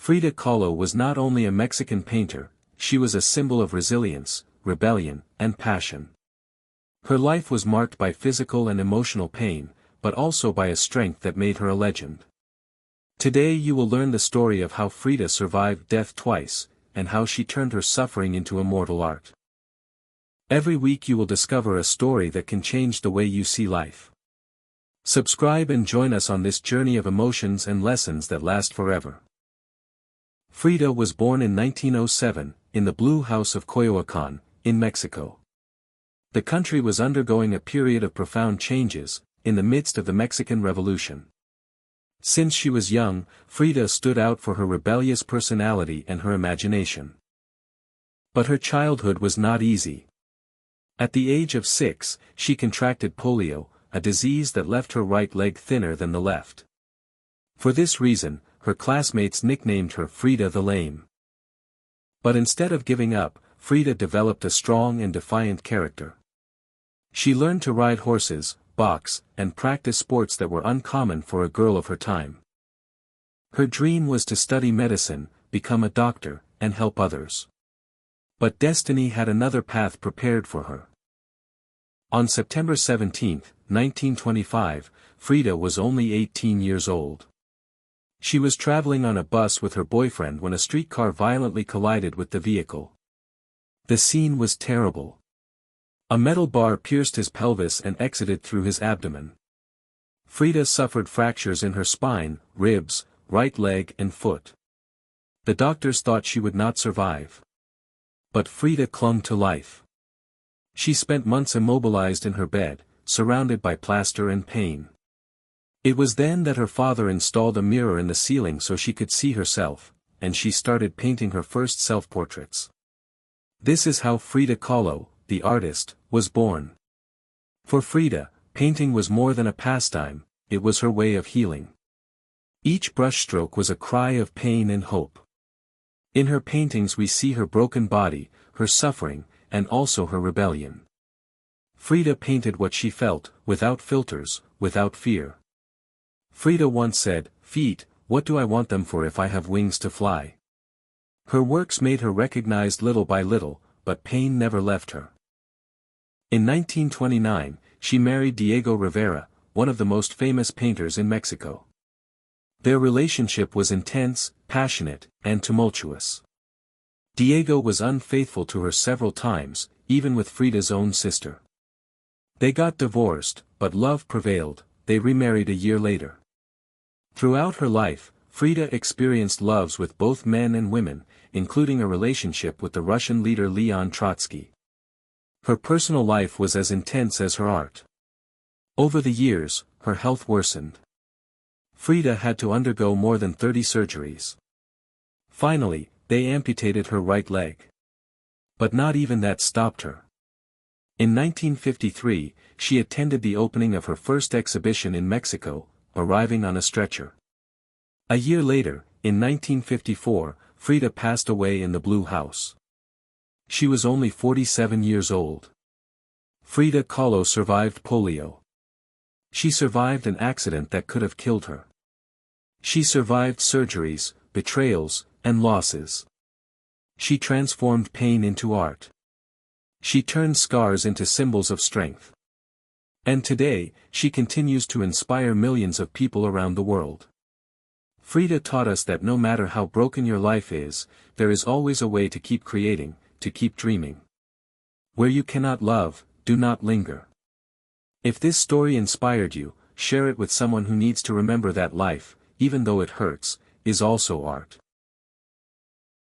Frida Kahlo was not only a Mexican painter, she was a symbol of resilience, rebellion, and passion. Her life was marked by physical and emotional pain, but also by a strength that made her a legend. Today you will learn the story of how Frida survived death twice, and how she turned her suffering into immortal art. Every week you will discover a story that can change the way you see life. Subscribe and join us on this journey of emotions and lessons that last forever. Frida was born in 1907, in the Blue House of Coyoacán, in Mexico. The country was undergoing a period of profound changes, in the midst of the Mexican Revolution. Since she was young, Frida stood out for her rebellious personality and her imagination. But her childhood was not easy. At the age of 6, she contracted polio, a disease that left her right leg thinner than the left. For this reason, her classmates nicknamed her Frida the Lame. But instead of giving up, Frida developed a strong and defiant character. She learned to ride horses, box, and practice sports that were uncommon for a girl of her time. Her dream was to study medicine, become a doctor, and help others. But destiny had another path prepared for her. On September 17, 1925, Frida was only 18 years old. She was traveling on a bus with her boyfriend when a streetcar violently collided with the vehicle. The scene was terrible. A metal bar pierced his pelvis and exited through his abdomen. Frida suffered fractures in her spine, ribs, right leg and foot. The doctors thought she would not survive. But Frida clung to life. She spent months immobilized in her bed, surrounded by plaster and pain. It was then that her father installed a mirror in the ceiling so she could see herself, and she started painting her first self-portraits. This is how Frida Kahlo, the artist, was born. For Frida, painting was more than a pastime, it was her way of healing. Each brushstroke was a cry of pain and hope. In her paintings we see her broken body, her suffering, and also her rebellion. Frida painted what she felt, without filters, without fear. Frida once said, "Feet, what do I want them for if I have wings to fly?" Her works made her recognized little by little, but pain never left her. In 1929, she married Diego Rivera, one of the most famous painters in Mexico. Their relationship was intense, passionate, and tumultuous. Diego was unfaithful to her several times, even with Frida's own sister. They got divorced, but love prevailed. They remarried a year later. Throughout her life, Frida experienced loves with both men and women, including a relationship with the Russian leader Leon Trotsky. Her personal life was as intense as her art. Over the years, her health worsened. Frida had to undergo more than 30 surgeries. Finally, they amputated her right leg. But not even that stopped her. In 1953, she attended the opening of her first exhibition in Mexico, arriving on a stretcher. A year later, in 1954, Frida passed away in the Blue House. She was only 47 years old. Frida Kahlo survived polio. She survived an accident that could have killed her. She survived surgeries, betrayals, and losses. She transformed pain into art. She turned scars into symbols of strength. And today, she continues to inspire millions of people around the world. Frida taught us that no matter how broken your life is, there is always a way to keep creating, to keep dreaming. Where you cannot love, do not linger. If this story inspired you, share it with someone who needs to remember that life, even though it hurts, is also art.